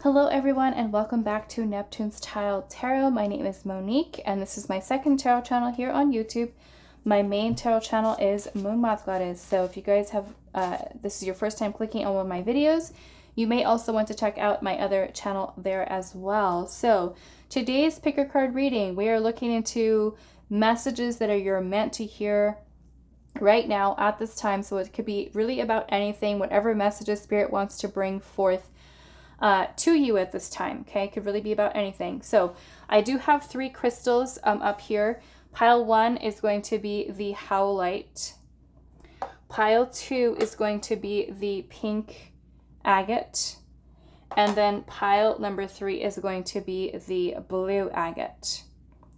Hello everyone and welcome back to Neptune's Child Tarot. My name is Monique and this is my second tarot channel here on YouTube. My main tarot channel is Moon Moth Goddess. So if you guys have, this is your first time clicking on one of my videos, you may also want to check out my other channel there as well. So today's pick a card reading, we are looking into messages that you're meant to hear right now at this time. So it could be really about anything, whatever messages Spirit wants to bring forth to you at this time. Okay, it could really be about anything. So I do have 3 crystals up here. Pile 1 is going to be the howlite. Pile 2 is going to be the pink agate, and then pile number 3 is going to be the blue agate.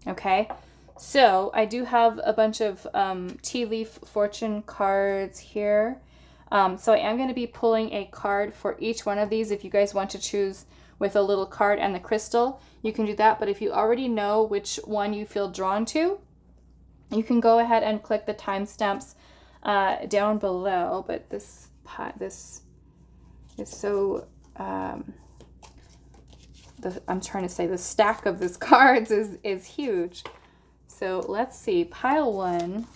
Okay, so I do have a bunch of tea leaf fortune cards here. So I am going to be pulling a card for each one of these. If you guys want to choose with a little card and the crystal, you can do that. But if you already know which one you feel drawn to, you can go ahead and click the timestamps down below. But this is so, I'm trying to say the stack of these cards is huge. So let's see, pile 1.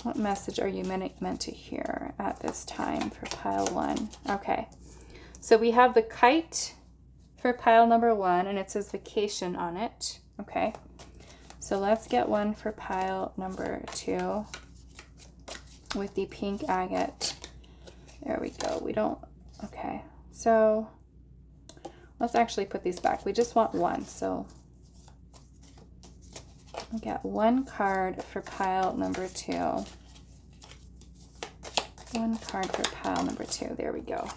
What message are you meant to hear at this time for pile 1? Okay, so we have the kite for pile number 1, and it says vacation on it. Okay, so let's get one for pile number 2 with the pink agate. There we go. We don't, okay, so let's actually put these back. We just want one, so we got 1 card for pile number 2. 1 card for pile number 2. There we go.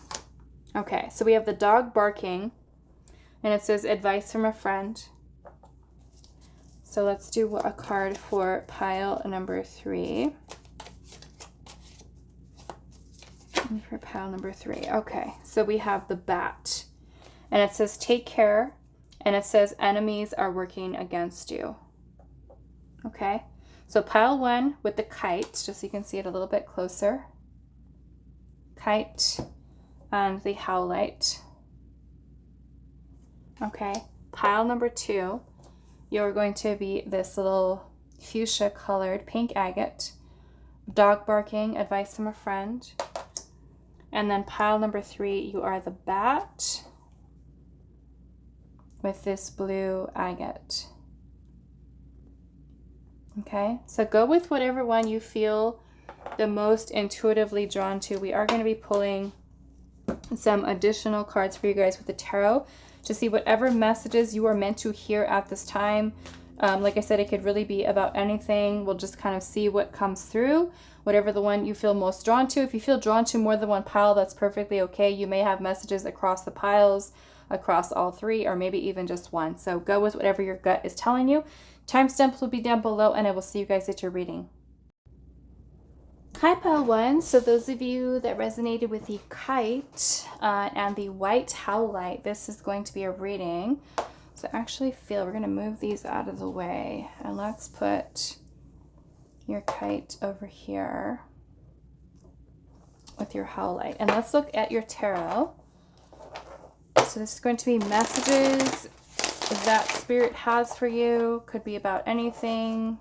Okay, so we have the dog barking, and it says advice from a friend. So let's do a card for pile number 3. And for pile number 3. Okay, so we have the bat, and it says take care, and it says enemies are working against you. Okay, so pile 1 with the kite, just so you can see it a little bit closer. Kite and the howlite. Okay, pile number 2, you're going to be this little fuchsia colored pink agate, dog barking, advice from a friend. And then pile number 3, you are the bat with this blue agate. Okay, so go with whatever one you feel the most intuitively drawn to. We are going to be pulling some additional cards for you guys with the tarot to see whatever messages you are meant to hear at this time. Like I said, it could really be about anything. We'll just kind of see what comes through, whatever the one you feel most drawn to. If you feel drawn to more than one pile, that's perfectly okay. You may have messages across the piles, across all 3, or maybe even just one. So go with whatever your gut is telling you. Timestamps will be down below, and I will see you guys at your reading. Hi, pile 1. So those of you that resonated with the kite and the white howlite, this is going to be a reading. So I actually feel we're going to move these out of the way, and let's put your kite over here with your howlite. And let's look at your tarot. So this is going to be messages that Spirit has for you. Could be about anything.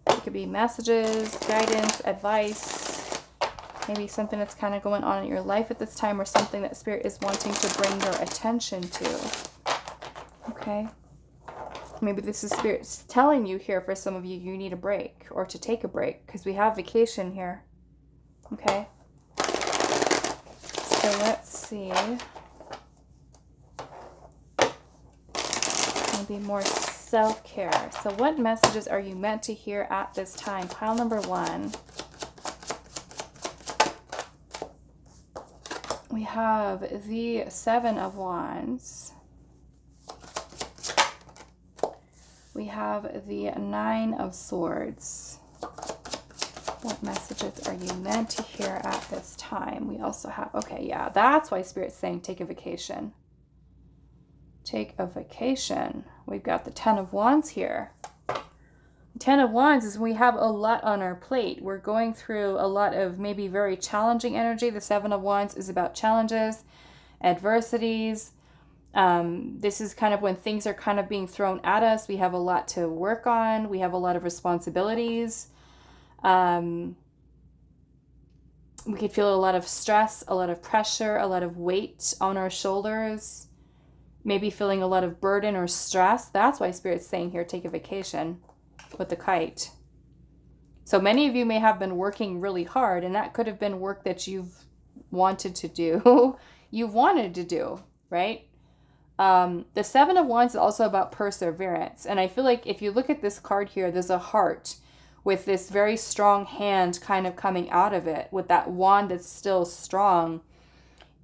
It could be messages, guidance, advice, maybe something that's kind of going on in your life at this time, or something that Spirit is wanting to bring your attention to. Okay, maybe this is Spirit telling you here, for some of you, you need a break or to take a break, because we have vacation here. Okay, so let's see. Maybe more self-care. So what messages are you meant to hear at this time? Pile number 1. We have the 7 of Wands. We have the 9 of Swords. What messages are you meant to hear at this time? We also have, okay, yeah, that's why Spirit's saying take a vacation. Take a vacation. We've got the 10 of Wands here. 10 of Wands is when we have a lot on our plate. We're going through a lot of maybe very challenging energy. The 7 of Wands is about challenges. adversities. This is kind of when things are kind of being thrown at us. We have a lot to work on. We have a lot of responsibilities. We could feel a lot of stress, a lot of pressure, a lot of weight on our shoulders. Maybe feeling a lot of burden or stress. That's why Spirit's saying here, take a vacation with the kite. So many of you may have been working really hard, and that could have been work that you've wanted to do. You've wanted to do, right? The Seven of Wands is also about perseverance. And I feel like if you look at this card here, there's a heart with this very strong hand kind of coming out of it, with that wand that's still strong,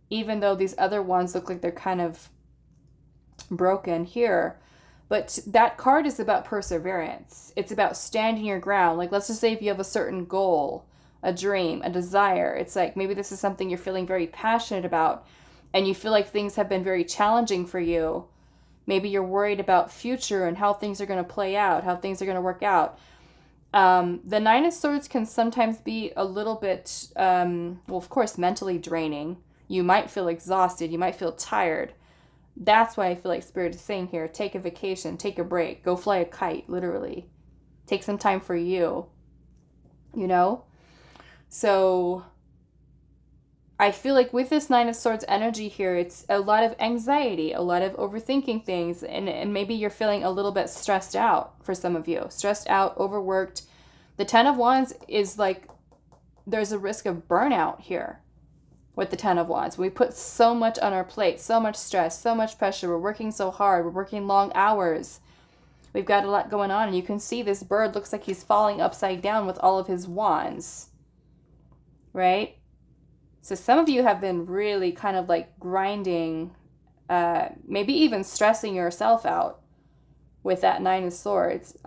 even though these other wands look like they're kind of broken here. But that card is about perseverance. It's about standing your ground. Like, let's just say if you have a certain goal, a dream, a desire, it's like maybe this is something you're feeling very passionate about, and you feel like things have been very challenging for you. Maybe you're worried about future and how things are going to play out, how things are going to work out. The Nine of Swords can sometimes be a little bit, well, of course, mentally draining. You might feel exhausted. You might feel tired. That's why I feel like Spirit is saying here, take a vacation, take a break, go fly a kite, literally. Take some time for you, you know? So I feel like with this Nine of Swords energy here, it's a lot of anxiety, a lot of overthinking things, and maybe you're feeling a little bit stressed out for some of you. Stressed out, overworked. The Ten of Wands is like, there's a risk of burnout here with the Ten of Wands. We put so much on our plate, so much stress, so much pressure. We're working so hard. We're working long hours. We've got a lot going on, and you can see this bird looks like he's falling upside down with all of his wands, right? So some of you have been really kind of like grinding, maybe even stressing yourself out with that Nine of Swords.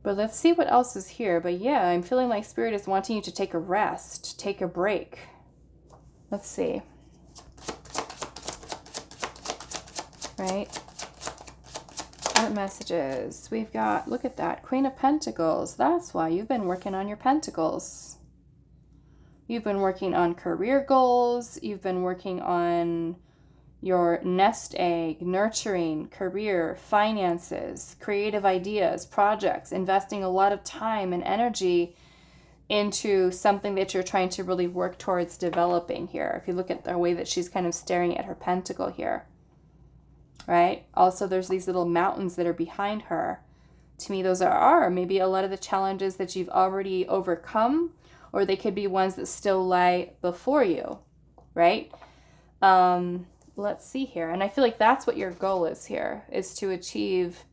But let's see what else is here. But yeah, I'm feeling like Spirit is wanting you to take a rest, take a break. Let's see. Right? What messages? We've got, look at that, Queen of Pentacles. That's why you've been working on your pentacles. You've been working on career goals. You've been working on your nest egg, nurturing, career, finances, creative ideas, projects, investing a lot of time and energy into something that you're trying to really work towards developing here. If you look at the way that she's kind of staring at her pentacle here, right? Also, there's these little mountains that are behind her. To me, those are maybe a lot of the challenges that you've already overcome, or they could be ones that still lie before you, right? Let's see here. And I feel like that's what your goal is here, is to achieve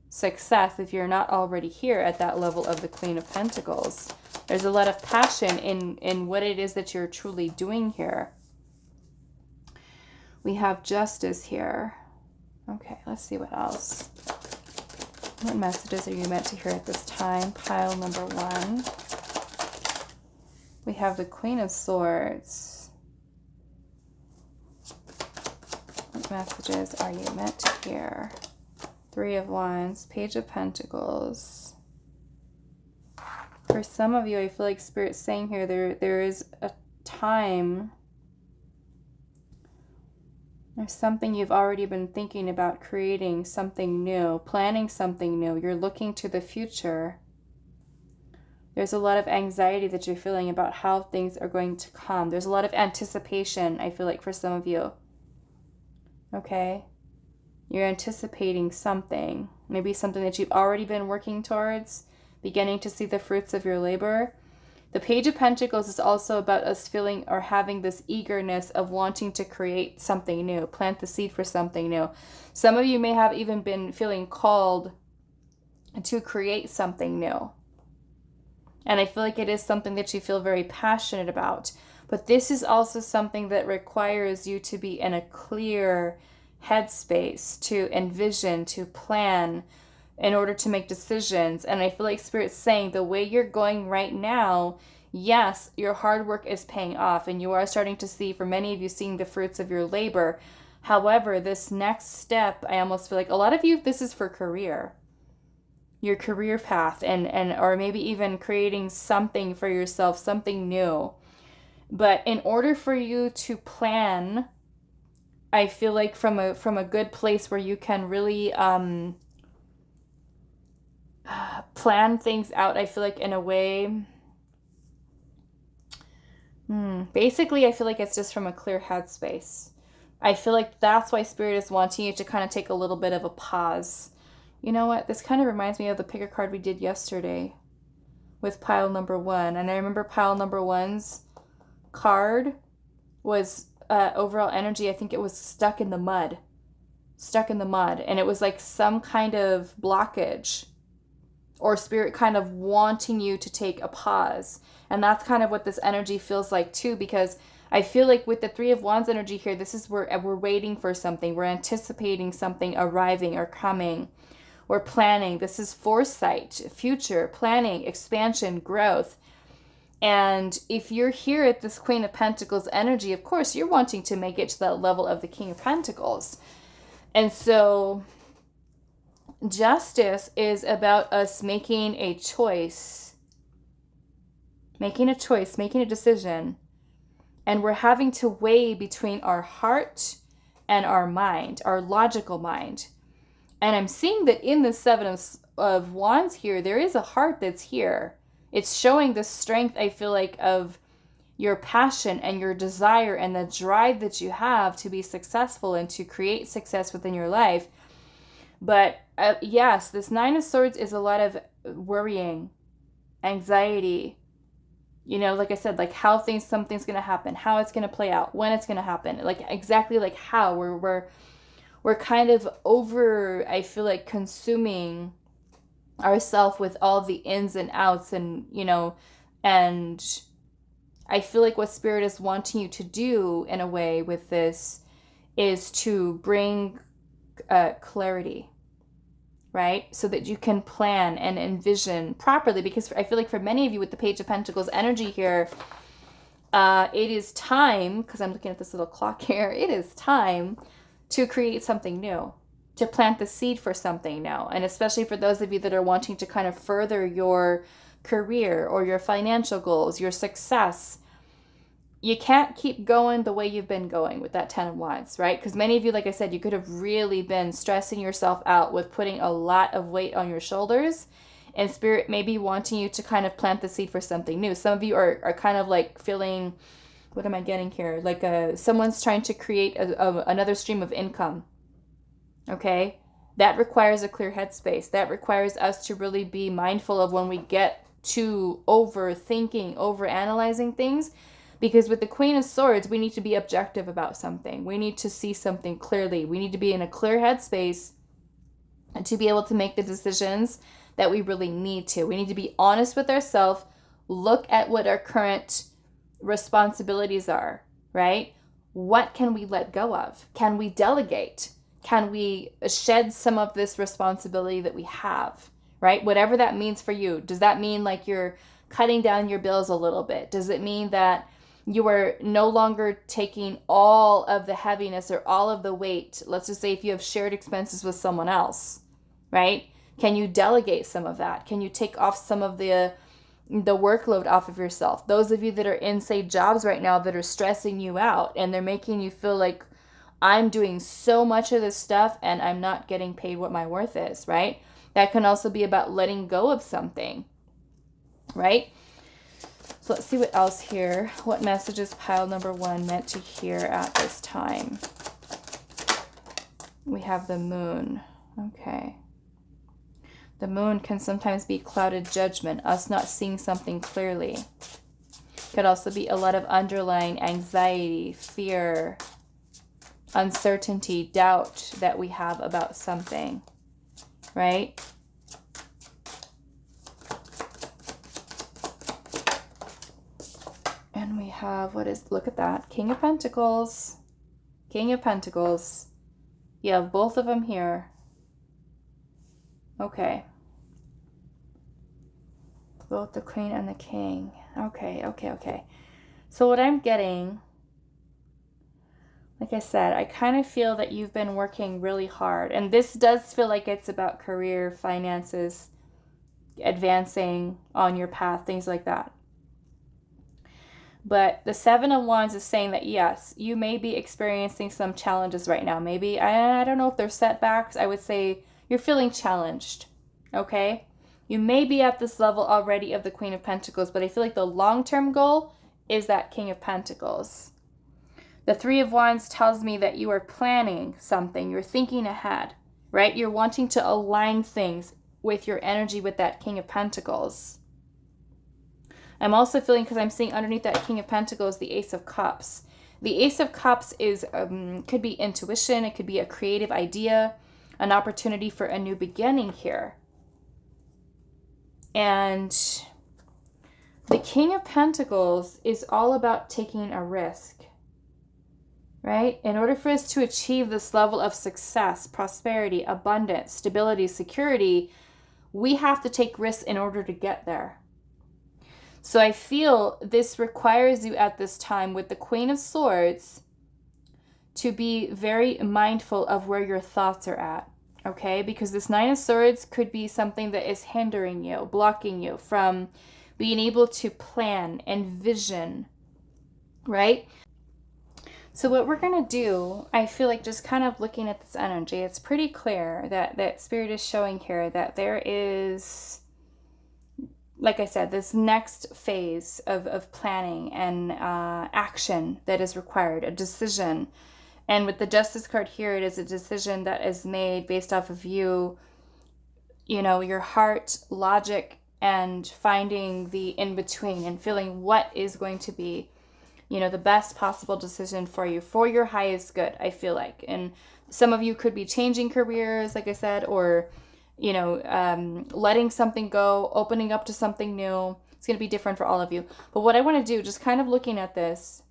success if you're not already here at that level of the Queen of Pentacles. There's a lot of passion in what it is that you're truly doing here. We have Justice here. Okay, let's see what else. What messages are you meant to hear at this time? Pile number 1. We have the Queen of Swords. What messages are you meant to hear? Three of Wands, Page of Pentacles. For some of you, I feel like Spirit's saying here, there is a time, there's something you've already been thinking about, creating something new, planning something new. You're looking to the future. There's a lot of anxiety that you're feeling about how things are going to come. There's a lot of anticipation, I feel like, for some of you. Okay? You're anticipating something. Maybe something that you've already been working towards, beginning to see the fruits of your labor. The Page of Pentacles is also about us feeling or having this eagerness of wanting to create something new, plant the seed for something new. Some of you may have even been feeling called to create something new. And I feel like it is something that you feel very passionate about. But this is also something that requires you to be in a clear headspace, to envision, to plan in order to make decisions. And I feel like Spirit's saying the way you're going right now, yes, your hard work is paying off. And you are starting to see, for many of you, seeing the fruits of your labor. However, this next step, I almost feel like a lot of you, this is for career. Your career path, and or maybe even creating something for yourself, something new. But in order for you to plan, I feel like from a good place where you can really plan things out, I feel like in a way, basically I feel like it's just from a clear headspace. I feel like that's why Spirit is wanting you to kind of take a little bit of a pause. You know what? This kind of reminds me of the pick a card we did yesterday with pile number 1. And I remember pile number 1's card was overall energy. I think it was stuck in the mud. And it was like some kind of blockage or Spirit kind of wanting you to take a pause. And that's kind of what this energy feels like too, because I feel like with the 3 of Wands energy here, this is where we're waiting for something. We're anticipating something arriving or coming. We're planning. This is foresight, future, planning, expansion, growth. And if you're here at this Queen of Pentacles energy, of course, you're wanting to make it to that level of the King of Pentacles. And so Justice is about us making a choice, making a decision. And we're having to weigh between our heart and our mind, our logical mind. And I'm seeing that in the 7 of Wands here, there is a heart that's here. It's showing the strength, I feel like, of your passion and your desire and the drive that you have to be successful and to create success within your life. But yes, this 9 of Swords is a lot of worrying, anxiety. You know, like I said, like how something's going to happen, how it's going to play out, when it's going to happen, like exactly like how we're kind of over, I feel like, consuming ourselves with all the ins and outs, and, you know, and I feel like what Spirit is wanting you to do in a way with this is to bring clarity, right? So that you can plan and envision properly, because I feel like for many of you with the Page of Pentacles energy here, it is time, because I'm looking at this little clock here, it is time to create something new, to plant the seed for something new. And especially for those of you that are wanting to kind of further your career or your financial goals, your success, you can't keep going the way you've been going with that 10 of Wands, right? Because many of you, like I said, you could have really been stressing yourself out with putting a lot of weight on your shoulders, and Spirit may be wanting you to kind of plant the seed for something new. Some of you are kind of like feeling, what am I getting here? Like someone's trying to create another stream of income, okay? That requires a clear headspace. That requires us to really be mindful of when we get to overthinking, overanalyzing things. Because with the Queen of Swords, we need to be objective about something. We need to see something clearly. We need to be in a clear headspace to be able to make the decisions that we really need to. We need to be honest with ourselves, look at what our current responsibilities are, right? What can we let go of? Can we delegate? Can we shed some of this responsibility that we have, right? Whatever that means for you. Does that mean like you're cutting down your bills a little bit? Does it mean that you are no longer taking all of the heaviness or all of the weight? Let's just say if you have shared expenses with someone else, right? Can you delegate some of that? Can you take off some of the workload off of yourself? Those of you that are in, say, jobs right now that are stressing you out and they're making you feel like, I'm doing so much of this stuff and I'm not getting paid what my worth is, right? That can also be about letting go of something, right? So let's see what else here. What messages pile number 1 meant to hear at this time? We have the Moon. Okay. The Moon can sometimes be clouded judgment, us not seeing something clearly. Could also be a lot of underlying anxiety, fear, uncertainty, doubt that we have about something, right? And we have, look at that, King of Pentacles. King of Pentacles. You have both of them here. Okay. Both the Queen and the King. Okay. So what I'm getting, like I said, I kind of feel that you've been working really hard. And this does feel like it's about career, finances, advancing on your path, things like that. But the Seven of Wands is saying that, yes, you may be experiencing some challenges right now. Maybe, I don't know if they're setbacks. I would say you're feeling challenged, okay? You may be at this level already of the Queen of Pentacles, but I feel like the long-term goal is that King of Pentacles. The Three of Wands tells me that you are planning something. You're thinking ahead, right? You're wanting to align things with your energy with that King of Pentacles. I'm also feeling, because I'm seeing underneath that King of Pentacles, the Ace of Cups. The Ace of Cups is could be intuition. It could be a creative idea, an opportunity for a new beginning here. And the King of Pentacles is all about taking a risk, right? In order for us to achieve this level of success, prosperity, abundance, stability, security, we have to take risks in order to get there. So I feel this requires you at this time with the Queen of Swords to be very mindful of where your thoughts are at, okay? Because this Nine of Swords could be something that is hindering you, blocking you from being able to plan and vision, right? So what we're going to do, I feel like just kind of looking at this energy, it's pretty clear that Spirit is showing here that there is, like I said, this next phase of planning and action that is required, a decision. And with the Justice card here, it is a decision that is made based off of you know, your heart, logic, and finding the in-between and feeling what is going to be, you know, the best possible decision for you, for your highest good, I feel like. And some of you could be changing careers, like I said, or, you know, letting something go, opening up to something new. It's going to be different for all of you. But what I want to do, just kind of looking at this,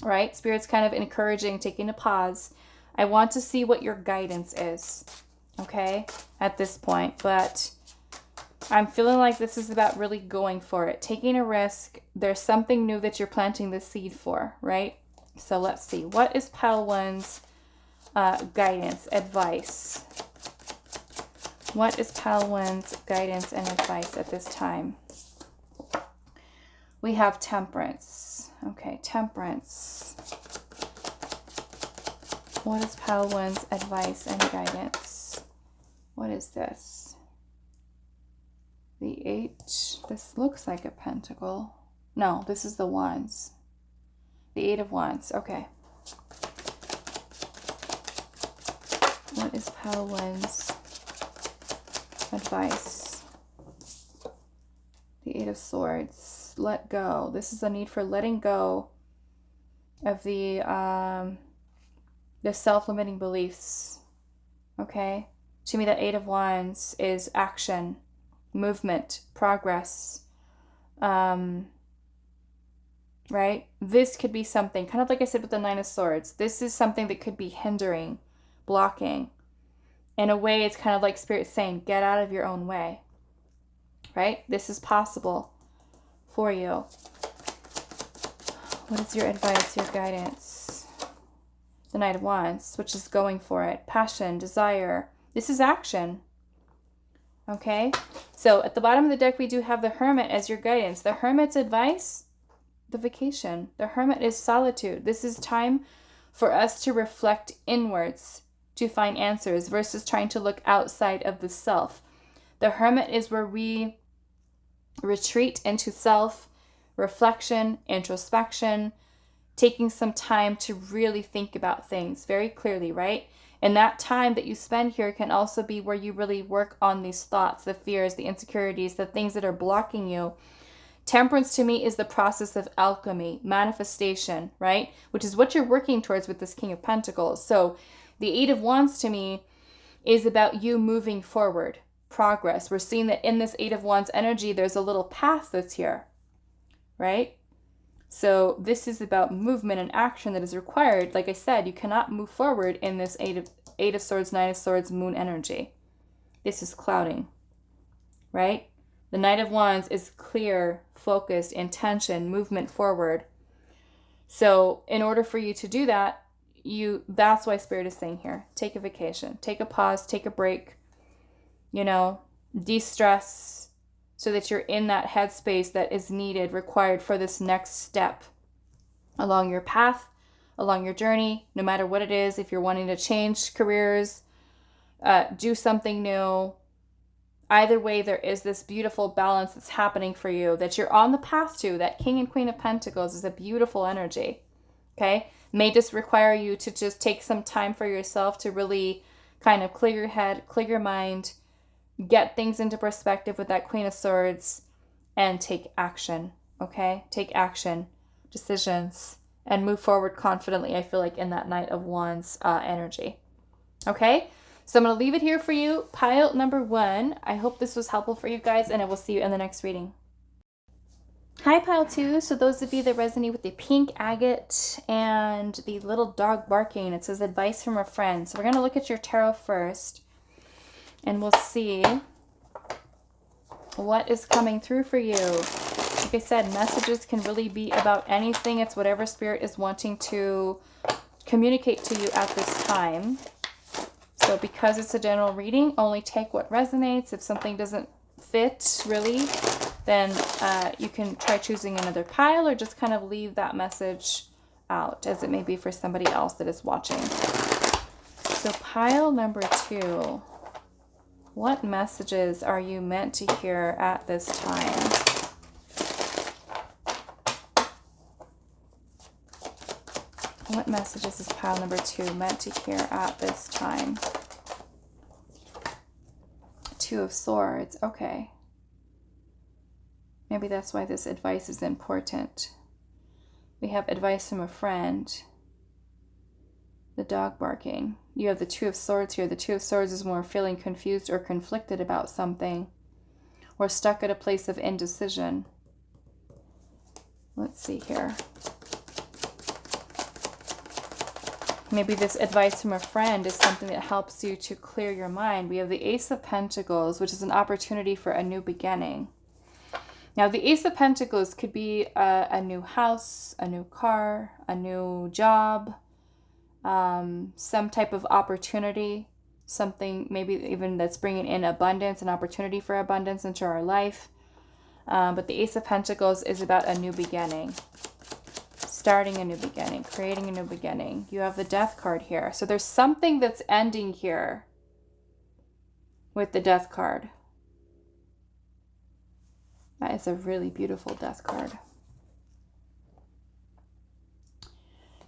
right? Spirit's kind of encouraging, taking a pause. I want to see what your guidance is, okay, at this point. But I'm feeling like this is about really going for it, taking a risk. There's something new that you're planting the seed for, right? So let's see. What is Pile One's guidance, advice? What is Pile One's guidance and advice at this time? We have Temperance. Okay, Temperance. What is Pile One's advice and guidance? What is this? The Eight. This looks like a pentacle. No, this is the Wands. The Eight of Wands. Okay. What is Pile One's advice? The Eight of Swords. Let go. This is a need for letting go of the self-limiting beliefs. Okay? To me, the Eight of Wands is action, movement, progress. Right? This could be something, kind of like I said with the Nine of Swords. This is something that could be hindering, blocking. In a way, it's kind of like Spirit saying, get out of your own way. Right? This is possible for you. What is your advice, your guidance? The Knight of Wands, which is going for it. Passion, desire. This is action. Okay? So at the bottom of the deck, we do have the Hermit as your guidance. The Hermit's advice, the vacation. The Hermit is solitude. This is time for us to reflect inwards to find answers versus trying to look outside of the self. The Hermit is where we retreat into self-reflection, introspection, taking some time to really think about things very clearly, right? And that time that you spend here can also be where you really work on these thoughts, the fears, the insecurities, the things that are blocking you. Temperance to me is the process of alchemy, manifestation, right? Which is what you're working towards with this King of Pentacles. So the Eight of Wands to me is about you moving forward, progress. We're seeing that in this Eight of Wands energy, there's a little path that's here, right? So this is about movement and action that is required. Like I said, you cannot move forward in this Eight of Swords, Nine of Swords, Moon energy. This is clouding, right? The Knight of Wands is clear, focused, intention, movement forward. So in order for you to do that, that's why Spirit is saying here, take a vacation, take a pause, take a break, you know, de-stress, so that you're in that headspace that is needed, required for this next step along your path, along your journey, no matter what it is. If you're wanting to change careers, do something new, either way, there is this beautiful balance that's happening for you that you're on the path to. That King and Queen of Pentacles is a beautiful energy. Okay, may just require you to just take some time for yourself to really kind of clear your head, clear your mind, get things into perspective with that Queen of Swords, and take action. Okay, take action, decisions, and move forward confidently. I feel like in that Knight of Wands energy. Okay, so I'm going to leave it here for you. Pile number 1. I hope this was helpful for you guys, and I will see you in the next reading. Hi, pile 2. So those of you that resonate with the pink agate and the little dog barking, it says advice from a friend. So we're going to look at your tarot first, and we'll see what is coming through for you. Like I said, messages can really be about anything. It's whatever Spirit is wanting to communicate to you at this time. So because it's a general reading, only take what resonates. If something doesn't fit really, then you can try choosing another pile, or just kind of leave that message out, as it may be for somebody else that is watching. So pile number 2. What messages are you meant to hear at this time? What messages is pile number 2 meant to hear at this time? 2 of Swords. Okay. Maybe that's why this advice is important. We have advice from a friend. The dog barking. You have the 2 of Swords here. The 2 of Swords is more feeling confused or conflicted about something, or stuck at a place of indecision. Let's see here. Maybe this advice from a friend is something that helps you to clear your mind. We have the Ace of Pentacles, which is an opportunity for a new beginning. Now, the Ace of Pentacles could be a new house, a new car, a new job, some type of opportunity, something maybe even that's bringing in abundance, an opportunity for abundance into our life. But the Ace of Pentacles is about a new beginning, starting a new beginning, creating a new beginning. You have the Death card here. So there's something that's ending here with the Death card. That is a really beautiful Death card.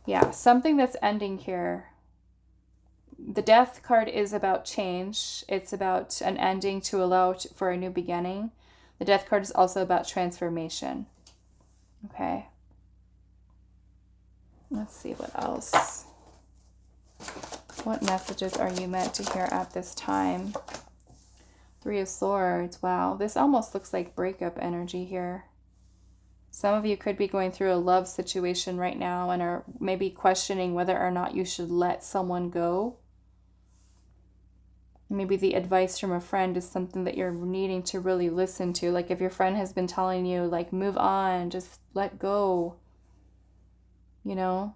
Yeah, something that's ending here. The Death card is about change. It's about an ending to allow for a new beginning. The Death card is also about transformation. Okay. Let's see what else. What messages are you meant to hear at this time? 3 of Swords. Wow, this almost looks like breakup energy here. Some of you could be going through a love situation right now and are maybe questioning whether or not you should let someone go. Maybe the advice from a friend is something that you're needing to really listen to. Like if your friend has been telling you, like, move on, just let go. You know?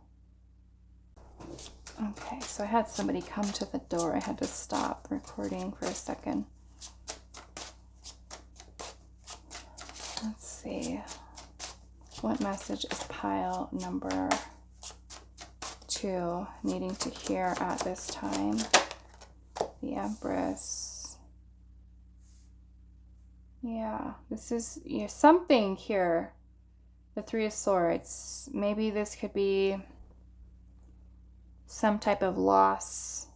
Okay, so I had somebody come to the door. I had to stop recording for a second. Let's see. What message is pile number 2 needing to hear at this time? The Empress. Yeah, this is something here. The 3 of Swords. Maybe this could be some type of loss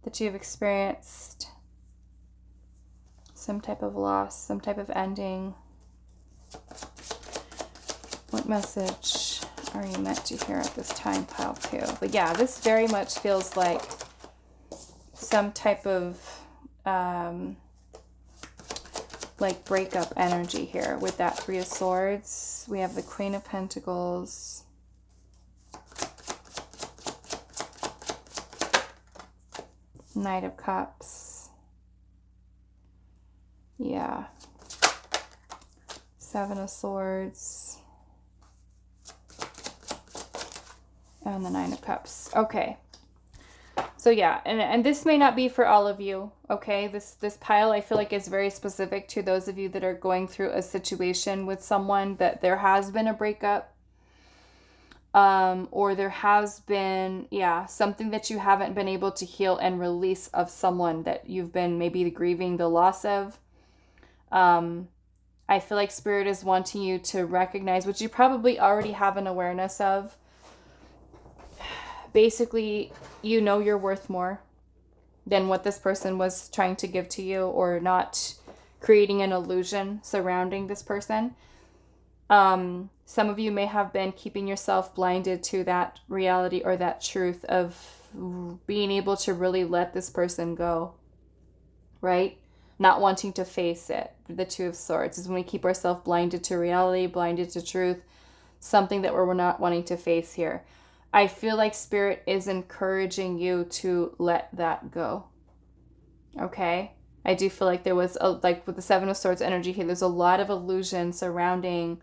that you've experienced. Some type of loss, some type of ending. What message are you meant to hear at this time, pile 2? But yeah, this very much feels like some type of like breakup energy here with that 3 of Swords. We have the Queen of Pentacles. Knight of Cups. Yeah. 7 of Swords. And the 9 of Cups. Okay. So yeah, and this may not be for all of you, okay? This pile I feel like is very specific to those of you that are going through a situation with someone that there has been a breakup. Or there has been, yeah, something that you haven't been able to heal and release of someone that you've been maybe grieving the loss of. I feel like Spirit is wanting you to recognize, which you probably already have an awareness of. Basically, you know you're worth more than what this person was trying to give to you, or not creating an illusion surrounding this person. Some of you may have been keeping yourself blinded to that reality or that truth of being able to really let this person go, right? Not wanting to face it. The Two of Swords is when we keep ourselves blinded to reality, blinded to truth, something that we're not wanting to face here. I feel like Spirit is encouraging you to let that go. Okay? I do feel like there was, like with the Seven of Swords energy here, there's a lot of illusion surrounding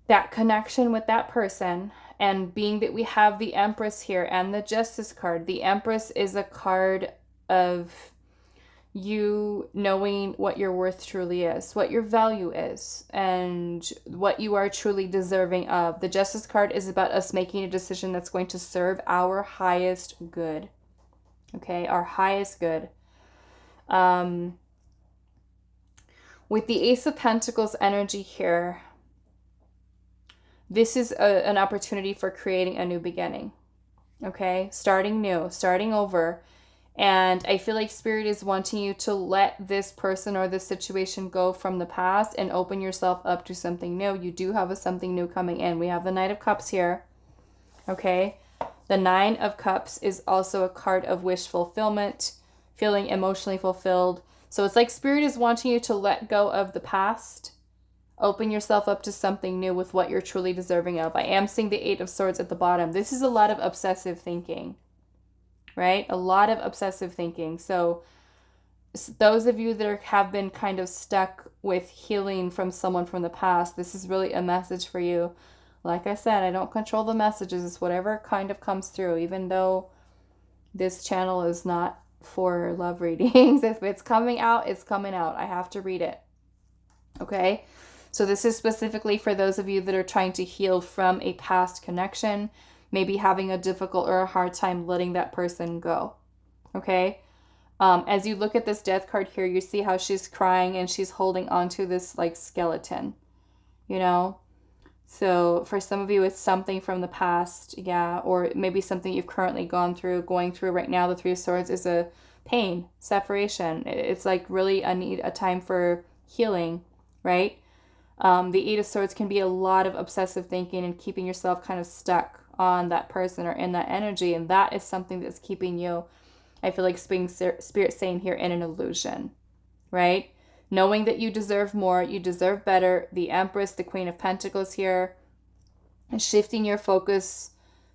that connection with that person. And being that we have the Empress here and the Justice card, the Empress is a card of you knowing what your worth truly is, what your value is, and what you are truly deserving of. The Justice card is about us making a decision that's going to serve our highest good. Okay, our highest good. With the Ace of Pentacles energy here, this is an opportunity for creating a new beginning. Okay, starting new, starting over. And I feel like Spirit is wanting you to let this person or this situation go from the past and open yourself up to something new. You do have something new coming in. We have the Knight of Cups here. Okay. The Nine of Cups is also a card of wish fulfillment, feeling emotionally fulfilled. So it's like Spirit is wanting you to let go of the past, open yourself up to something new with what you're truly deserving of. I am seeing the Eight of Swords at the bottom. This is a lot of obsessive thinking. Right? A lot of obsessive thinking. So those of you that have been kind of stuck with healing from someone from the past, this is really a message for you. Like I said, I don't control the messages. It's whatever kind of comes through, even though this channel is not for love readings. If it's coming out, it's coming out. I have to read it. Okay? So this is specifically for those of you that are trying to heal from a past connection, maybe having a difficult or a hard time letting that person go. Okay? As you look at this Death card here, you see how she's crying and she's holding onto this like skeleton, you know? So for some of you, it's something from the past, yeah, or maybe something you've currently going through right now. The Three of Swords is a pain, separation. It's like really a time for healing, right? The Eight of Swords can be a lot of obsessive thinking and keeping yourself kind of stuck on that person or in that energy, and that is something that's keeping you, I feel like Spirit saying here, in an illusion, right? Knowing that you deserve more, you deserve better. The Empress, the Queen of Pentacles here, and shifting your focus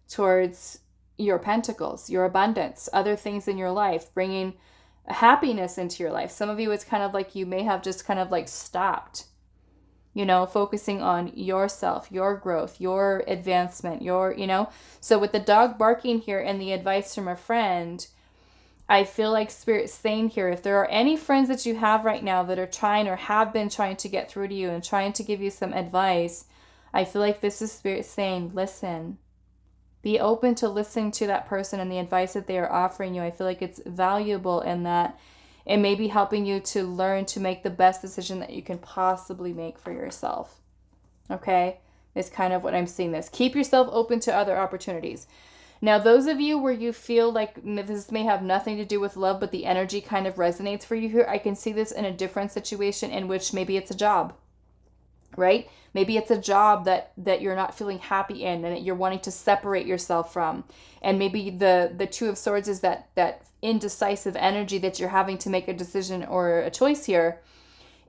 towards your pentacles, your abundance, other things in your life, bringing happiness into your life. Some of you, it's kind of like you may have just kind of like stopped, you know, focusing on yourself, your growth, your advancement, you know. So with the dog barking here and the advice from a friend, I feel like Spirit's saying here, if there are any friends that you have right now that are trying or have been trying to get through to you and trying to give you some advice, I feel like this is Spirit saying, listen. Be open to listening to that person and the advice that they are offering you. I feel like it's valuable in that it may be helping you to learn to make the best decision that you can possibly make for yourself. Okay? Is kind of what I'm seeing this. Keep yourself open to other opportunities. Now, those of you where you feel like this may have nothing to do with love, but the energy kind of resonates for you here, I can see this in a different situation in which maybe it's a job, right? Maybe it's a job that you're not feeling happy in and that you're wanting to separate yourself from. And maybe the Two of Swords is that indecisive energy that you're having to make a decision or a choice here.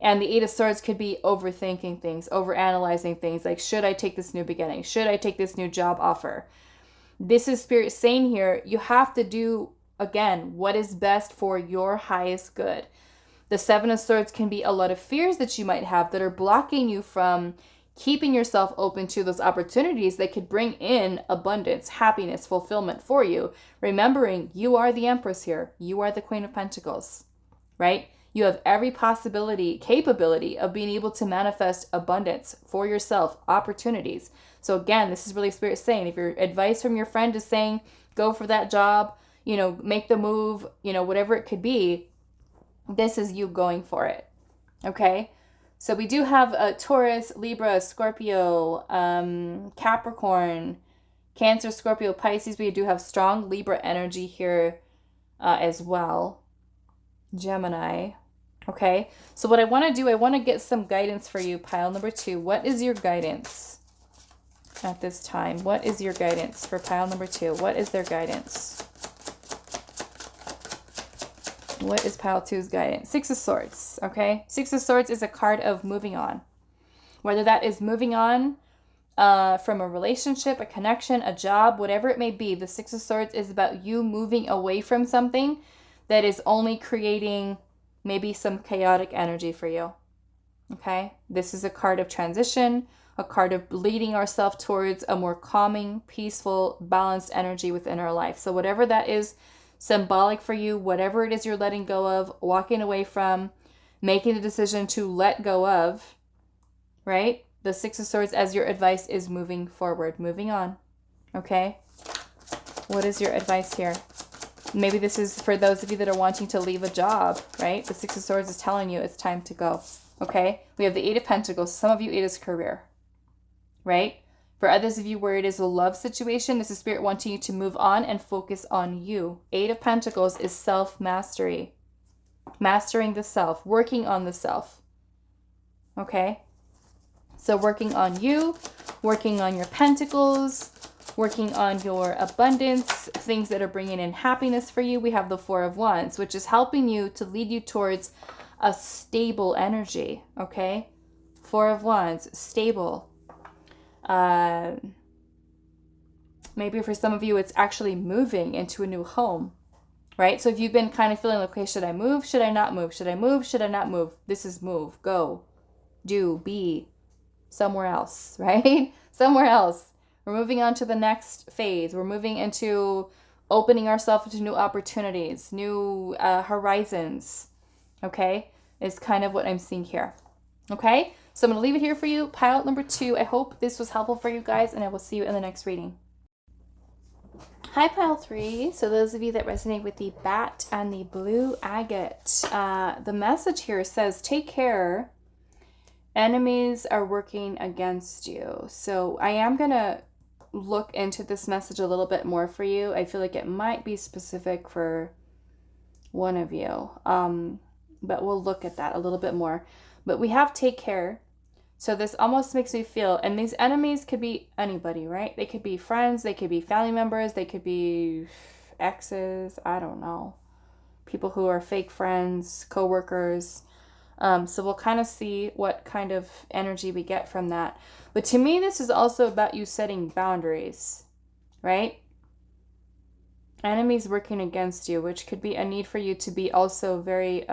And the Eight of Swords could be overthinking things, overanalyzing things, like, should I take this new beginning? Should I take this new job offer? This is Spirit saying here, you have to do, again, what is best for your highest good. The Seven of Swords can be a lot of fears that you might have that are blocking you from keeping yourself open to those opportunities that could bring in abundance, happiness, fulfillment for you. Remembering you are the Empress here. You are the Queen of Pentacles, right? You have every capability of being able to manifest abundance for yourself, opportunities. So again, this is really Spirit saying, if your advice from your friend is saying, go for that job, make the move, whatever it could be, this is you going for it. Okay. So we do have a Taurus, Libra, Scorpio, Capricorn, Cancer, Scorpio, Pisces. We do have strong Libra energy here as well. Gemini. Okay. So what I want to do, I want to get some guidance for you, pile number 2. What is your guidance at this time? What is your guidance for pile number 2? What is their guidance? What is pile 2's guidance? 6 of Swords, okay? 6 of Swords is a card of moving on. Whether that is moving on from a relationship, a connection, a job, whatever it may be, the 6 of Swords is about you moving away from something that is only creating maybe some chaotic energy for you, okay? This is a card of transition, a card of leading ourselves towards a more calming, peaceful, balanced energy within our life. So whatever that is, symbolic for you, whatever it is you're letting go of, walking away from, making the decision to let go of, right? The 6 of Swords as your advice is moving forward, moving on, okay? What is your advice here? Maybe this is for those of you that are wanting to leave a job, right? The 6 of Swords is telling you it's time to go, okay? We have the 8 of Pentacles. Some of you, it is career, right? For others of you where it is a love situation, this is Spirit wanting you to move on and focus on you. 8 of Pentacles is self-mastery. Mastering the self, working on the self. Okay? So working on you, working on your pentacles, working on your abundance, things that are bringing in happiness for you. We have the 4 of Wands, which is helping you to lead you towards a stable energy. Okay? 4 of Wands, stable. Maybe for some of you, it's actually moving into a new home, right? So if you've been kind of feeling, okay, should I move? Should I not move? Should I move? Should I not move? This is move, go, do, be somewhere else, right? Somewhere else. We're moving on to the next phase. We're moving into opening ourselves to new opportunities, new horizons, okay? Is kind of what I'm seeing here, okay? So I'm going to leave it here for you. Pile number 2. I hope this was helpful for you guys, and I will see you in the next reading. Hi, pile 3. So those of you that resonate with the bat and the blue agate, the message here says, take care. Enemies are working against you. So I am going to look into this message a little bit more for you. I feel like it might be specific for one of you, but we'll look at that a little bit more. But we have take care. So this almost makes me feel, and these enemies could be anybody, right? They could be friends, they could be family members, they could be exes, I don't know. People who are fake friends, co-workers. So we'll kind of see what kind of energy we get from that. But to me, this is also about you setting boundaries, right? Enemies working against you, which could be a need for you to be also very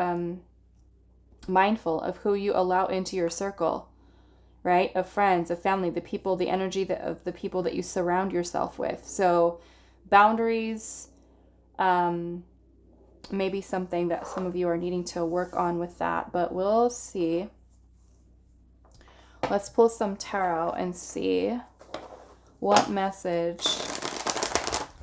mindful of who you allow into your circle, right? Of friends, of family, the people, the energy of the people that you surround yourself with. So boundaries, maybe something that some of you are needing to work on with that, but we'll see. Let's pull some tarot and see what message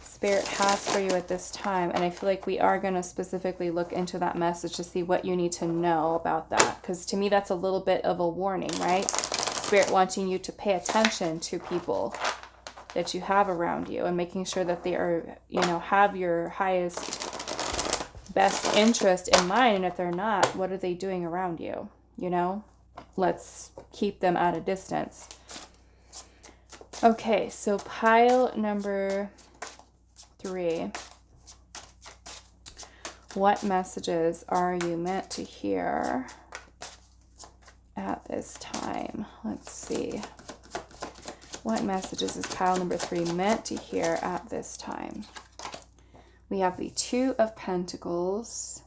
Spirit has for you at this time. And I feel like we are going to specifically look into that message to see what you need to know about that. Because to me, that's a little bit of a warning, right? Spirit wanting you to pay attention to people that you have around you and making sure that they are, have your highest, best interest in mind. And if they're not, what are they doing around you? Let's keep them at a distance. Okay, so pile number 3. What messages are you meant to hear at this time? Let's see. What messages is pile number 3 meant to hear at this time? We have the 2 of Pentacles.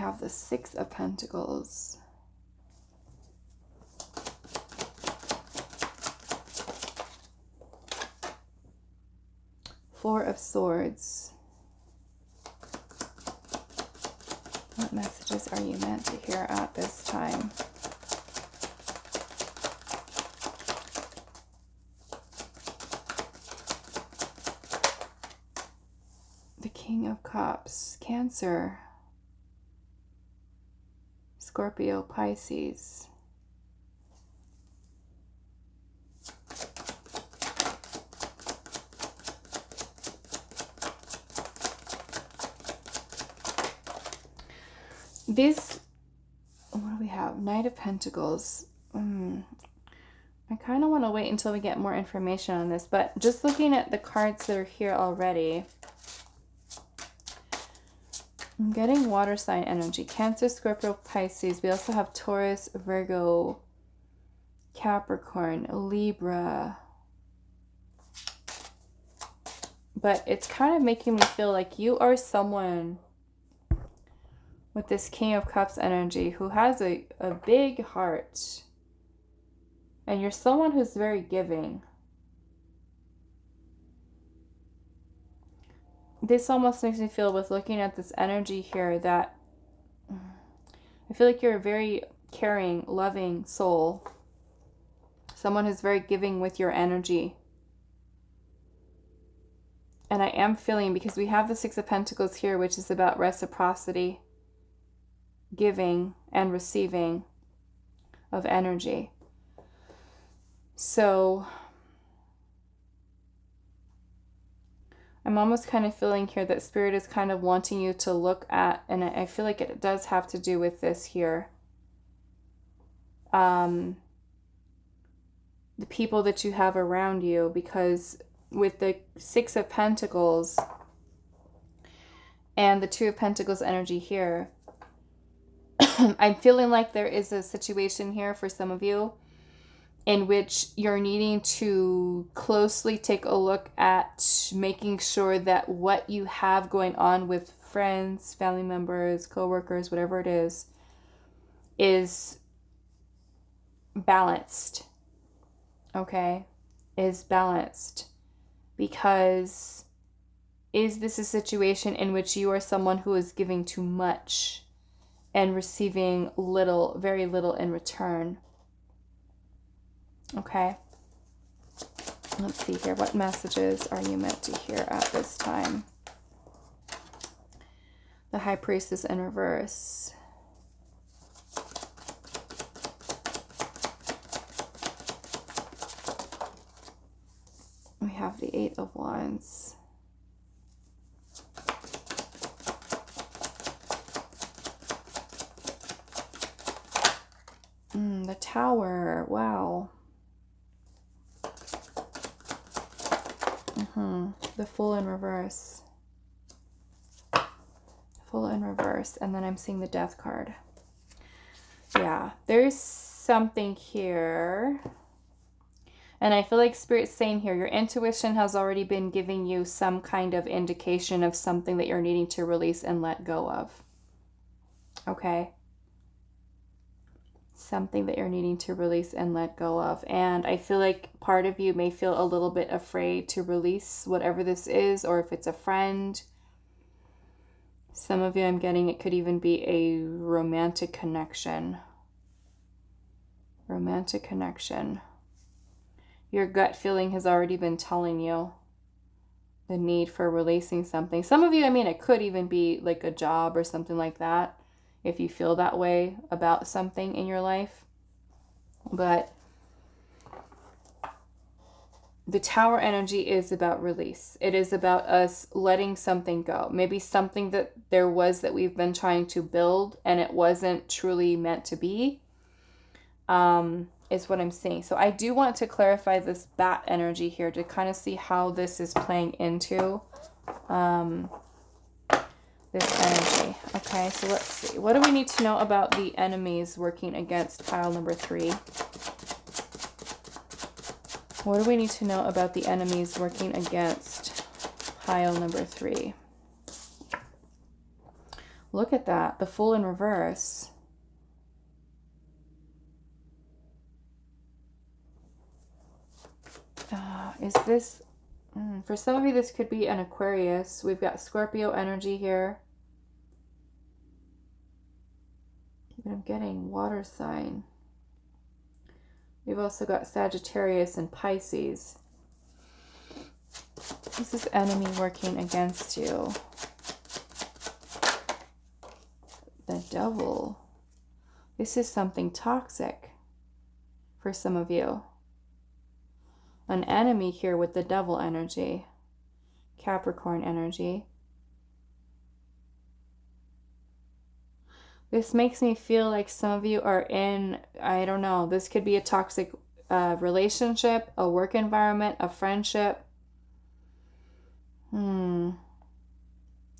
have the Six of Pentacles. Four of Swords. What messages are you meant to hear at this time? The King of Cups. Cancer. Scorpio, Pisces. This, what do we have? Knight of Pentacles. I kind of want to wait until we get more information on this, but just looking at the cards that are here already, I'm getting water sign energy. Cancer, Scorpio, Pisces. We also have Taurus, Virgo, Capricorn, Libra. But it's kind of making me feel like you are someone with this King of Cups energy who has a big heart. And you're someone who's very giving. This almost makes me feel, with looking at this energy here, that I feel like you're a very caring, loving soul. Someone who's very giving with your energy. And I am feeling, because we have the Six of Pentacles here, which is about reciprocity, giving and receiving of energy. So I'm almost kind of feeling here that Spirit is kind of wanting you to look at, and I feel like it does have to do with this here. The people that you have around you, because with the Six of Pentacles and the Two of Pentacles energy here, I'm feeling like there is a situation here for some of you in which you're needing to closely take a look at making sure that what you have going on with friends, family members, co-workers, whatever it is balanced. Okay? Is balanced. Because is this a situation in which you are someone who is giving too much and receiving little, very little in return? Okay. Let's see here. What messages are you meant to hear at this time? The High Priestess in reverse. We have the Eight of Wands. The Tower. Wow. The Fool in reverse. Fool in reverse. And then I'm seeing the Death card. Yeah, there's something here. And I feel like Spirit's saying here, your intuition has already been giving you some kind of indication of something that you're needing to release and let go of. Okay? Something that you're needing to release and let go of. And I feel like part of you may feel a little bit afraid to release whatever this is, or if it's a friend. Some of you, I'm getting, it could even be a romantic connection. Romantic connection. Your gut feeling has already been telling you the need for releasing something. Some of you, I mean, it could even be like a job or something like that, if you feel that way about something in your life. But the Tower energy is about release. It is about us letting something go. Maybe something that there was that we've been trying to build and it wasn't truly meant to be, is what I'm seeing. So I do want to clarify this Bat energy here to kind of see how this is playing into this energy. Okay, so let's see. What do we need to know about the enemies working against pile number 3? What do we need to know about the enemies working against pile number 3? Look at that. The Fool in reverse. Is this... for some of you, this could be an Aquarius. We've got Scorpio energy here. I'm getting water sign. We've also got Sagittarius and Pisces. This is enemy working against you. The Devil. This is something toxic for some of you. An enemy here with the Devil energy. Capricorn energy. This makes me feel like some of you are in, I don't know, this could be a toxic relationship, a work environment, a friendship.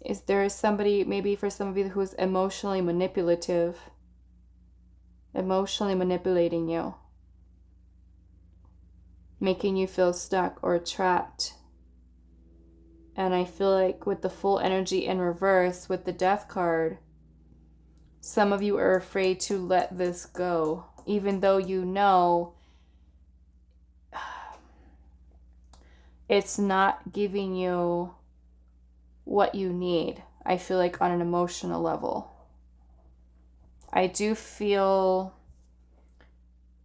Is there somebody, maybe for some of you, who's emotionally manipulative, emotionally manipulating you, making you feel stuck or trapped? And I feel like with the Full energy in reverse, with the Death card, some of you are afraid to let this go, even though you know it's not giving you what you need. I feel like on an emotional level. I do feel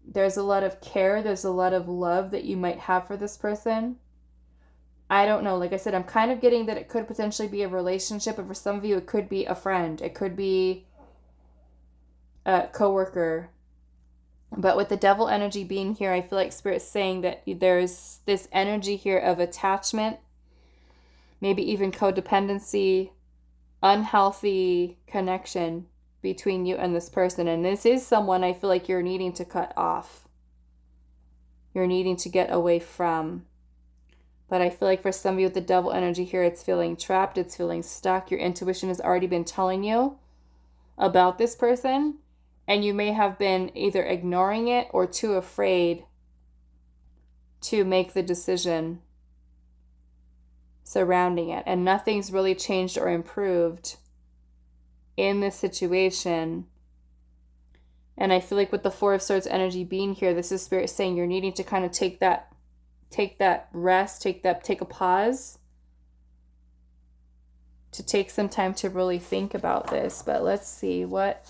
there's a lot of care, there's a lot of love that you might have for this person. I don't know. Like I said, I'm kind of getting that it could potentially be a relationship, but for some of you, it could be a friend. It could be a coworker. But with the Devil energy being here, I feel like Spirit's saying that there's this energy here of attachment, maybe even codependency, unhealthy connection between you and this person. And this is someone I feel like you're needing to cut off. You're needing to get away from. But I feel like for some of you with the Devil energy here, it's feeling trapped, it's feeling stuck. Your intuition has already been telling you about this person, and you may have been either ignoring it or too afraid to make the decision surrounding it. And nothing's really changed or improved in this situation. And I feel like with the Four of Swords energy being here, this is Spirit saying you're needing to kind of take that rest, take a pause, to take some time to really think about this. But let's see, what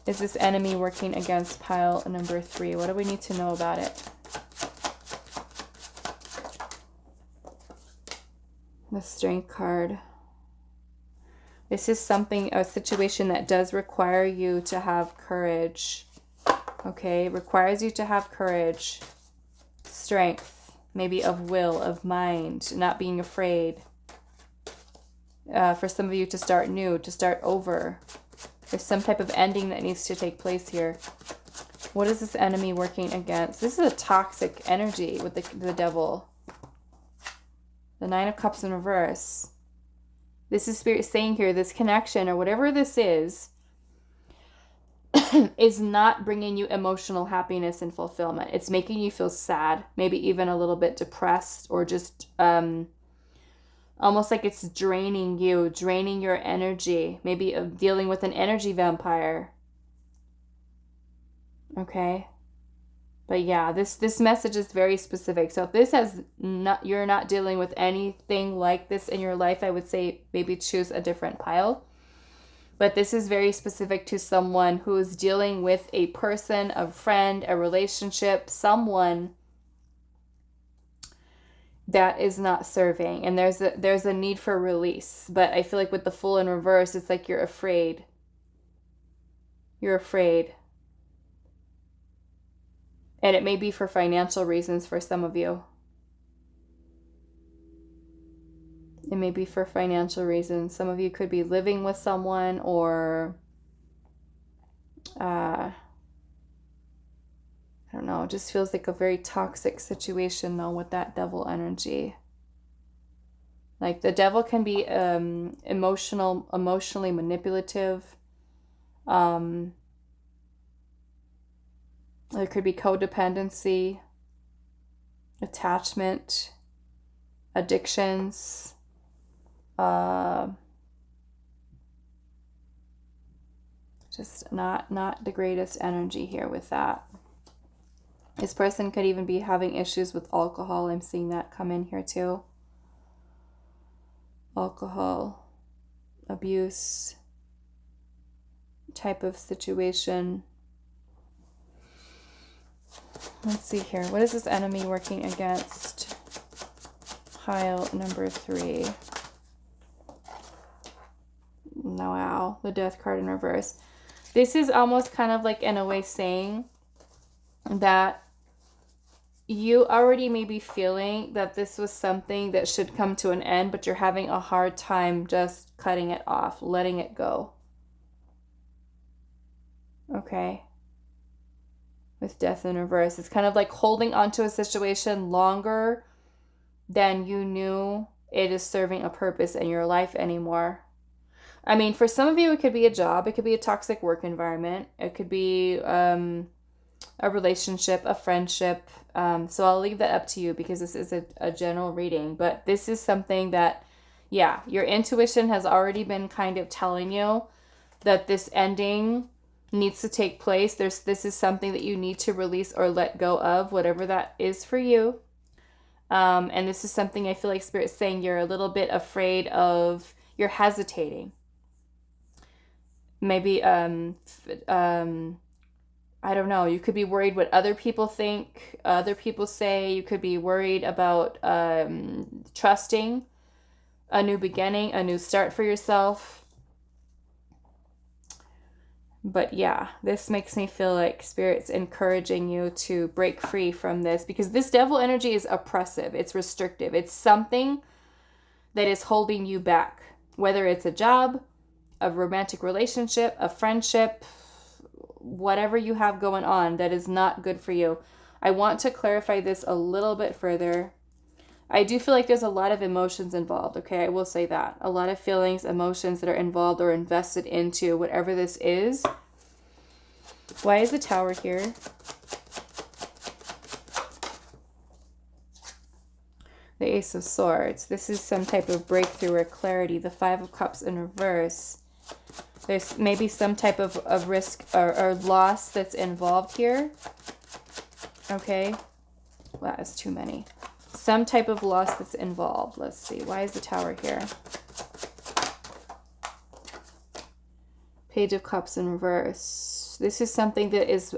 is this enemy working against pile number 3? What do we need to know about it? The Strength card. This is a situation that does require you to have courage. Okay, requires you to have courage, strength, maybe of will, of mind, not being afraid. For some of you to start new, to start over. There's some type of ending that needs to take place here. What is this enemy working against? This is a toxic energy with the Devil. The Nine of Cups in reverse. This is Spirit saying here, this connection or whatever this is not bringing you emotional happiness and fulfillment. It's making you feel sad, maybe even a little bit depressed, or just almost like it's draining you, draining your energy, maybe of dealing with an energy vampire. Okay. But yeah, this message is very specific. So if this you're not dealing with anything like this in your life, I would say maybe choose a different pile. But this is very specific to someone who is dealing with a person, a friend, a relationship, someone that is not serving. And there's a need for release. But I feel like with the Fool in reverse, it's like you're afraid. You're afraid. And it may be for financial reasons for some of you. It may be for financial reasons. Some of you could be living with someone, or I don't know, it just feels like a very toxic situation though with that Devil energy. Like the Devil can be emotionally manipulative. There could be codependency, attachment, addictions. Just not the greatest energy here with that. This person could even be having issues with alcohol. I'm seeing that come in here too. Alcohol abuse type of situation. Let's see here. What is this enemy working against? Pile number 3. No, wow. The Death card in reverse. This is almost kind of like in a way saying that you already may be feeling that this was something that should come to an end, but you're having a hard time just cutting it off, letting it go. Okay. With Death in reverse. It's kind of like holding onto a situation longer than you knew it is serving a purpose in your life anymore. I mean, for some of you, it could be a job. It could be a toxic work environment. It could be a relationship, a friendship. So I'll leave that up to you because this is a general reading. But this is something that, yeah, your intuition has already been kind of telling you that this ending needs to take place. This is something that you need to release or let go of, whatever that is for you. And this is something I feel like Spirit's saying you're a little bit afraid of, you're hesitating. Maybe, I don't know, you could be worried what other people think, other people say. You could be worried about trusting a new beginning, a new start for yourself. But yeah, this makes me feel like Spirit's encouraging you to break free from this, because this devil energy is oppressive. It's restrictive. It's something that is holding you back, whether it's a job, a romantic relationship, a friendship, whatever you have going on that is not good for you. I want to clarify this a little bit further. I do feel like there's a lot of emotions involved, okay? I will say that. A lot of feelings, emotions that are involved or invested into whatever this is. Why is the Tower here? The Ace of Swords. This is some type of breakthrough or clarity. The Five of Cups in reverse. There's maybe some type of risk or loss that's involved here. Okay. Well, that is too many. Some type of loss that's involved. Let's see. Why is the Tower here? Page of Cups in reverse. This is something that is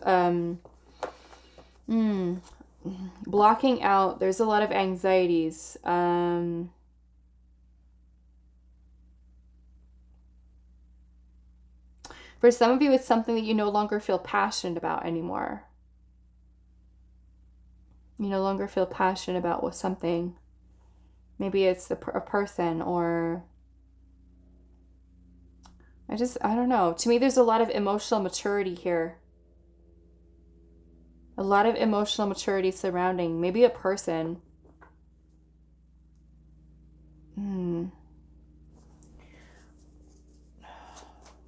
blocking out. There's a lot of anxieties. For some of you, it's something that you no longer feel passionate about anymore. You no longer feel passionate about with something. Maybe it's a person, or I don't know. To me, there's a lot of emotional maturity here. A lot of emotional maturity surrounding maybe a person.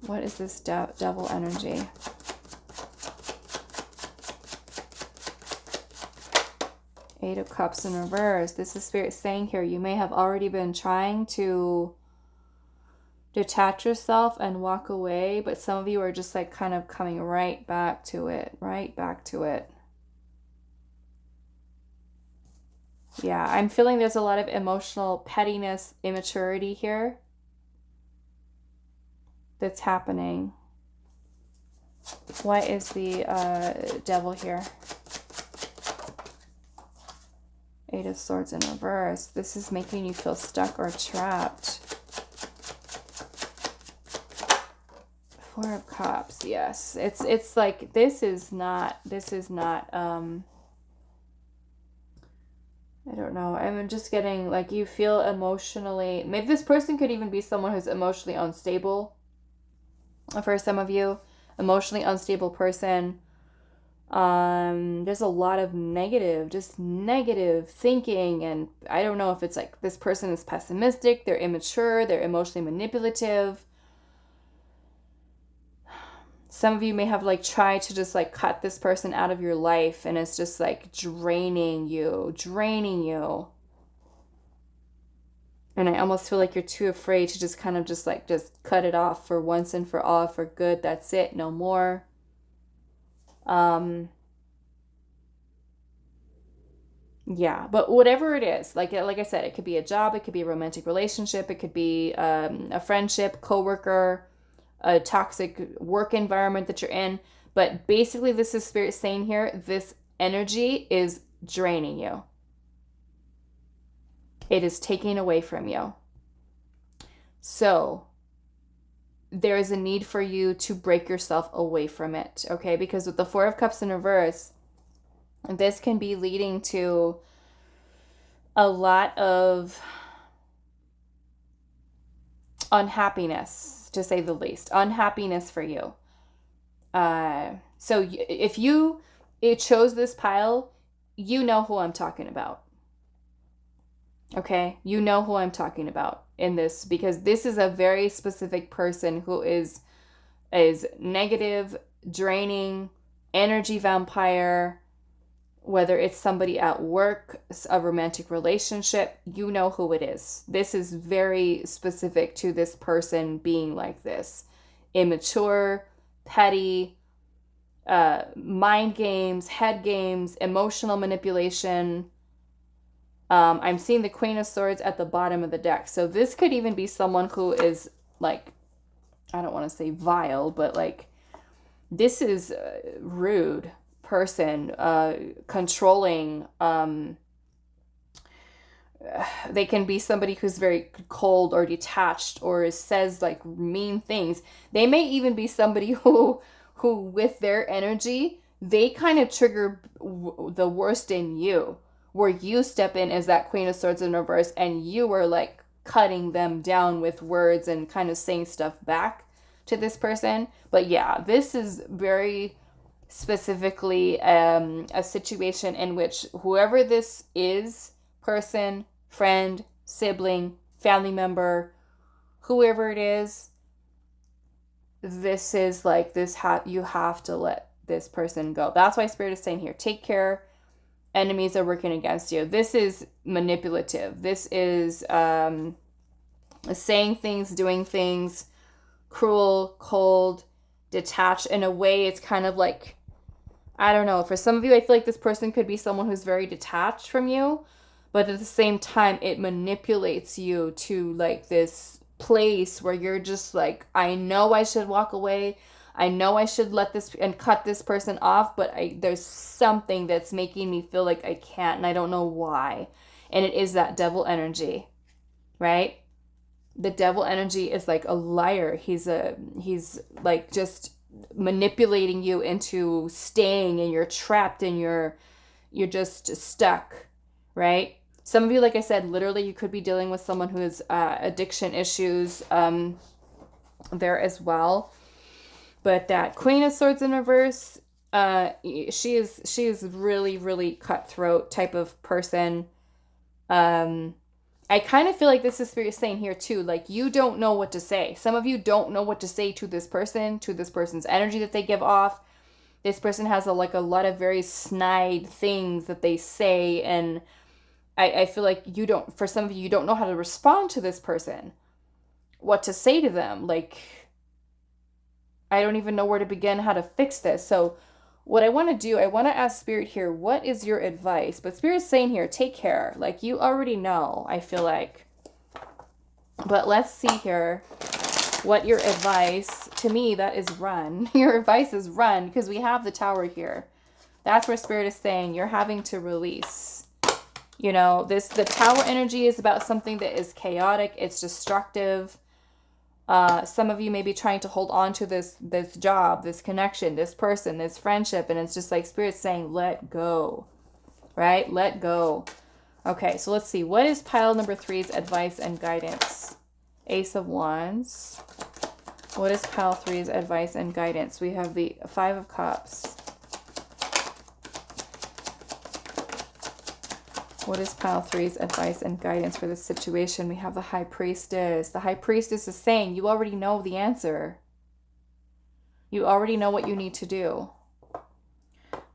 What is this devil energy? Eight of Cups in reverse. This is Spirit saying here, you may have already been trying to detach yourself and walk away, but some of you are just like kind of coming right back to it, right back to it. Yeah, I'm feeling there's a lot of emotional pettiness, immaturity here that's happening. Why is the devil here? Eight of Swords in reverse. This is making you feel stuck or trapped. Four of Cups. Yes, it's like this is not I don't know. I'm just getting like you feel emotionally, maybe this person could even be someone who's emotionally unstable. For some of you, emotionally unstable person. There's a lot of just negative thinking, and I don't know if it's like this person is pessimistic, they're immature, they're emotionally manipulative. Some of you may have like tried to just like cut this person out of your life, and it's just like draining you. And And I almost feel like you're too afraid to just kind of just cut it off for once and for all, for good. That's it. No more. Yeah, but whatever it is, like I said, it could be a job, it could be a romantic relationship, it could be a friendship, coworker, a toxic work environment that you're in. But basically, this is Spirit saying here, this energy is draining you. It is taking away from you. So there is a need for you to break yourself away from it, okay? Because with the Four of Cups in reverse, this can be leading to a lot of unhappiness, to say the least. Unhappiness for you. So if you chose this pile, you know who I'm talking about. Okay? You know who I'm talking about in this, because this is a very specific person who is negative, draining, energy vampire. Whether it's somebody at work, a romantic relationship, you know who it is. This is very specific to this person being like this. Immature, petty, mind games, head games, emotional manipulation. I'm seeing the Queen of Swords at the bottom of the deck. So this could even be someone who is like, I don't want to say vile, but like, this is rude person, controlling. They can be somebody who's very cold or detached or says like mean things. They may even be somebody who with their energy, they kind of trigger the worst in you, where you step in as that Queen of Swords in reverse and you are like cutting them down with words and kind of saying stuff back to this person. But yeah, this is very specifically a situation in which whoever this is, person, friend, sibling, family member, whoever it is, this is like this, you have to let this person go. That's why Spirit is saying here, take care. Enemies are working against you. This is manipulative. This is saying things, doing things, cruel, cold, detached. In a way, it's kind of like, I don't know. For some of you, I feel like this person could be someone who's very detached from you, but at the same time, it manipulates you to like this place where you're just like, I know I should walk away. I know I should let this and cut this person off, but there's something that's making me feel like I can't, and I don't know why. And it is that devil energy, right? The devil energy is like a liar. He's like just manipulating you into staying, and you're trapped and you're just stuck, right? Some of you, like I said, literally you could be dealing with someone who has addiction issues there as well. But that Queen of Swords in reverse, she is really, really cutthroat type of person. I kind of feel like this is Spirit saying here too, like you don't know what to say. Some of you don't know what to say to this person's energy that they give off. This person has a lot of very snide things that they say, and I feel like for some of you, you don't know how to respond to this person, what to say to them. Like, I don't even know where to begin, how to fix this. So what I want to do, I want to ask Spirit here, what is your advice? But Spirit's saying here, take care. Like, you already know, I feel like. But let's see here what your advice, to me, that is run. Your advice is run, because we have the Tower here. That's where Spirit is saying you're having to release. You know, the Tower energy is about something that is chaotic. It's destructive. Some of you may be trying to hold on to this job, this connection, this person, this friendship, and it's just like Spirit's saying, let go, right? Let go. Okay, so let's see. What is pile number 3's advice and guidance? Ace of Wands. What is pile 3's advice and guidance? We have the 5 of Cups. What is pile 3's advice and guidance for this situation? We have the High Priestess. The High Priestess is saying you already know the answer. You already know what you need to do.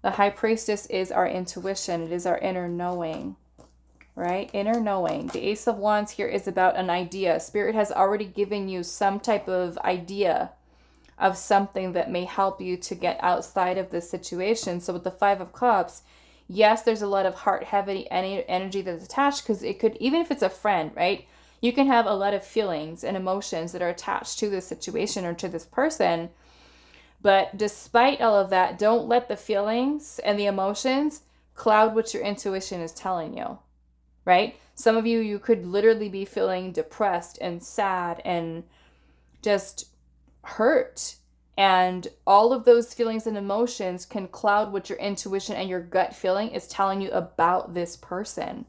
The High Priestess is our intuition. It is our inner knowing. right? Inner knowing. The Ace of Wands here is about an idea. Spirit has already given you some type of idea of something that may help you to get outside of this situation. So with the Five of Cups, yes, there's a lot of heart-heavy energy that's attached, because it could, even if it's a friend, right? You can have a lot of feelings and emotions that are attached to this situation or to this person. But despite all of that, don't let the feelings and the emotions cloud what your intuition is telling you, right? Some of you, you could literally be feeling depressed and sad and just hurt. And all of those feelings and emotions can cloud what your intuition and your gut feeling is telling you about this person,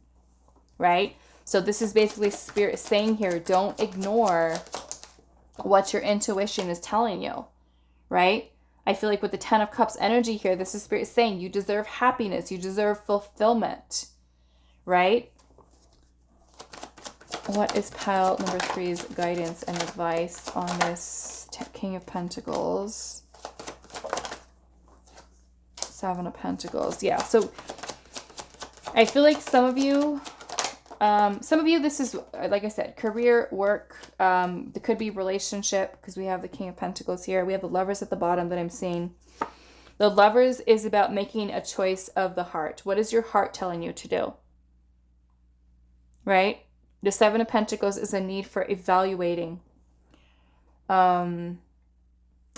right? So this is basically Spirit saying here, don't ignore what your intuition is telling you, right? I feel like with the Ten of Cups energy here, this is Spirit saying you deserve happiness, you deserve fulfillment, right? What is pile number 3's guidance and advice on this King of Pentacles? Seven of Pentacles. Yeah, so I feel like some of you, this is, like I said, career, work. There could be relationship, because we have the King of Pentacles here. We have the Lovers at the bottom that I'm seeing. The Lovers is about making a choice of the heart. What is your heart telling you to do? Right? The Seven of Pentacles is a need for evaluating,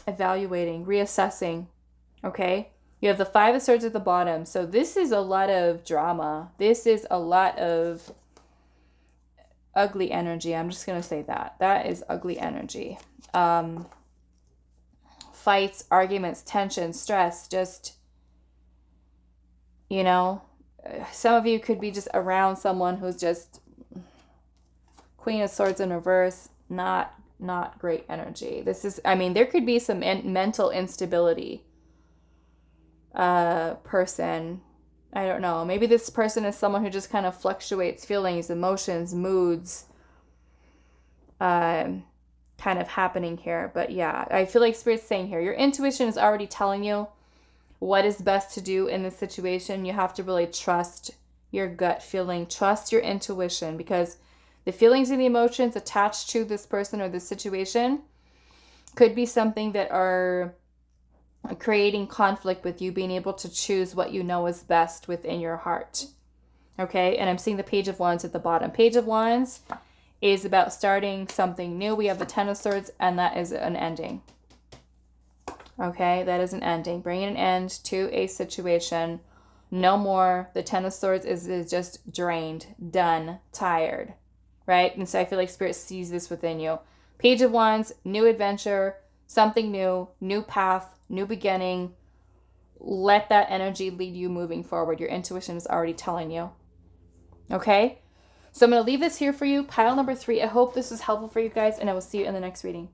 reassessing, okay? You have the Five of Swords at the bottom. So this is a lot of drama. This is a lot of ugly energy. I'm just going to say that. That is ugly energy. Fights, arguments, tension, stress, just, you know, some of you could be just around someone who's just Queen of Swords in reverse. Not great energy. This is, I mean, there could be some mental instability. Person, I don't know. Maybe this person is someone who just kind of fluctuates feelings, emotions, moods, kind of happening here. But yeah, I feel like Spirit's saying here, your intuition is already telling you what is best to do in this situation. You have to really trust your gut feeling, trust your intuition, because the feelings and the emotions attached to this person or this situation could be something that are creating conflict with you being able to choose what you know is best within your heart. Okay, and I'm seeing the Page of Wands at the bottom. Page of Wands is about starting something new. We have the Ten of Swords, and that is an ending. Okay, that is an ending. Bringing an end to a situation. No more. The Ten of Swords is just drained, done, tired, right? And so I feel like Spirit sees this within you. Page of Wands, new adventure, something new, new path, new beginning. Let that energy lead you moving forward. Your intuition is already telling you. Okay? So I'm going to leave this here for you. Pile number 3. I hope this was helpful for you guys, and I will see you in the next reading.